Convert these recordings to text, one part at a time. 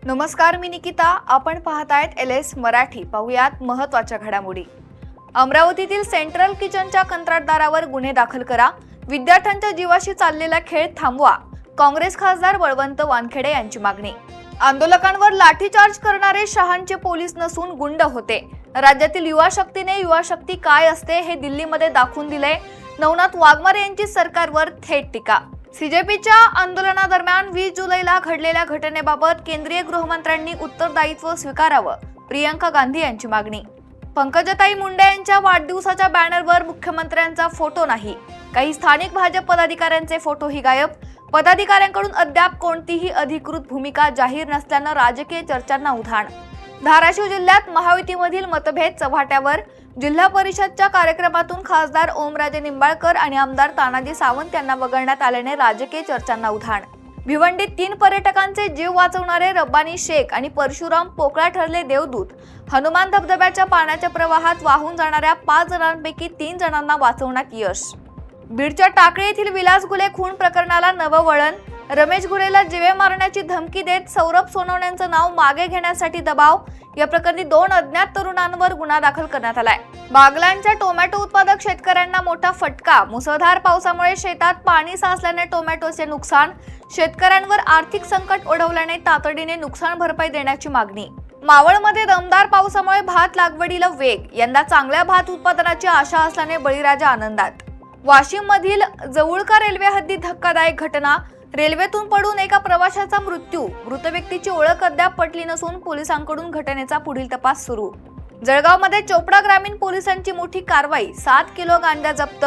नमस्कार, मी निकिता. आपण पाहतायत LS मराठी. पाहुयात महत्त्वाच्या घडामोडी. अमरावतीतील सेंट्रल किचनच्या कंत्राटदारावर गुन्हे दाखल करा. विद्यार्थ्यांच्या जीवाशी चाललेला खेळ थांबवा. काँग्रेस खासदार बळवंत वानखेडे यांची मागणी. आंदोलकांवर लाठीचार्ज करणारे शहांचे पोलीस नसून गुंड होते. राज्यातील युवा शक्तीने युवा शक्ती काय असते हे दिल्लीमध्ये दाखवून दिले. नवनाथ वाघमारे यांची सरकारवर थेट टीका. सीजेपीच्या आंदोलनादरम्यान 20 जुलैला घडलेल्या घटनेबाबत केंद्रीय गृहमंत्र्यांनी उत्तरदायित्व स्वीकारावं. प्रियंका गांधी यांची मागणी. पंकजाताई मुंडे यांच्या वाढदिवसाच्या बॅनरवर मुख्यमंत्र्यांचा फोटो नाही. काही स्थानिक भाजप पदाधिकाऱ्यांचे फोटोही गायब. पदाधिकाऱ्यांकडून अद्याप कोणतीही अधिकृत भूमिका जाहीर नसल्यानं राजकीय चर्चांना उधाण. धाराशिव जिल्ह्यात महायुतीमधील मतभेद चव्हाट्यावर. जिल्हा परिषदच्या कार्यक्रमातून खासदार ओमराजे निंबाळकर आणि आमदार तानाजी सावंत यांना वगळण्यात आल्याने राजकीय चर्चांना उधाण. भिवंडीत 3 पर्यटकांचे जीव वाचवणारे रब्बानी शेख आणि परशुराम पोकळा ठरले देवदूत. हनुमान धबधब्याच्या पाण्याच्या प्रवाहात वाहून जाणाऱ्या 5 जणांपैकी 3 जणांना वाचवण्यात यश. बीडच्या टाकळी येथील विलास गुले खून प्रकरणाला नवं वळण. रमेश गुलेला जीवे मारण्याची धमकी देत सौरभ सोनवणेंचं नाव मागे घेण्यासाठी दबाव. या प्रकरणी 2 अज्ञात तरुणांवर गुन्हा दाखल करण्यात आलाय. बागलांच्या टोमॅटो उत्पादक शेतकऱ्यांना मोठा फटका. मुसळधार पावसामुळे शेतात पाणी साचल्याने टोमॅटोचे नुकसान. शेतकऱ्यांवर आर्थिक संकट ओढवल्याने तातडीने नुकसान भरपाई देण्याची मागणी. मावळमध्ये दमदार पावसामुळे भात लागवडीला वेग. यंदा चांगल्या भात उत्पादनाची आशा असल्याने बळीराजा आनंदात. वाशिम मधील जवळका रेल्वे हद्दीत धक्कादायक घटना. रेल्वेतून पडून एका प्रवाशाचा मृत्यू. मृत व्यक्तीची ओळख अद्याप पटली नसून पोलिसांकडून घटनेचा पुढील तपास सुरू. जळगावमध्ये चोपडा ग्रामीण पोलिसांची मोठी कारवाई. 7 किलो गांजा जप्त.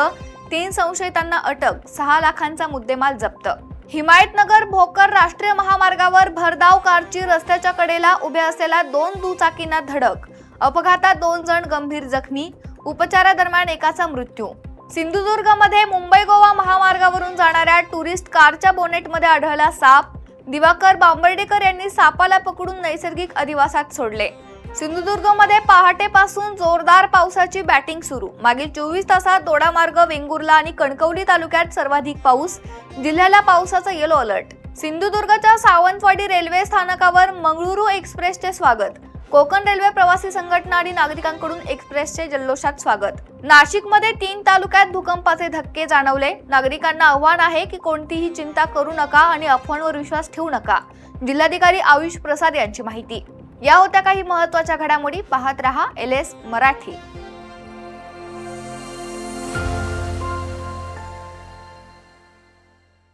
3 संशयितांना अटक. 6 लाखांचा मुद्देमाल जप्त. हिमायतनगर भोकर राष्ट्रीय महामार्गावर भरधाव कारची रस्त्याच्या कडेला उभ्या असलेल्या 2 दुचाकींना धडक. अपघातात 2 जण गंभीर जखमी. उपचारादरम्यान एकाचा मृत्यू. सिंधुदुर्गमध्ये मुंबई गोवा महामार्गावरून जाणाऱ्या टुरिस्ट कारच्या बोनेटमध्ये आढळला साप. दिवाकर बांबर्डेकर यांनी सापाला पकडून नैसर्गिक अधिवासात सोडले. सिंधुदुर्गमध्ये पहाटेपासून जोरदार पावसाची बॅटिंग सुरू. मागील 24 तासात दोडामार्ग, वेंगुर्ला आणि कणकवली तालुक्यात सर्वाधिक पाऊस. जिल्ह्याला पावसाचा येलो अलर्ट. सिंधुदुर्गच्या सावंतवाडी रेल्वे स्थानकावर मंगळुरू एक्सप्रेसचे स्वागत. कोकण रेल्वे प्रवासी संघटना आणि नागरिकांकडून एक्सप्रेसचे जल्लोषात स्वागत. नाशिकमध्ये 3 तालुक्यात भूकंपाचे धक्के जाणवले. नागरिकांना आव्हान आहे की कोणतीही चिंता करू नका आणि अफवांवर विश्वास ठेवू नका. जिल्हाधिकारी आयुष प्रसाद यांची माहिती. या होत्या काही महत्त्वाच्या घडामोडी. पाहत रहा LS मराठी.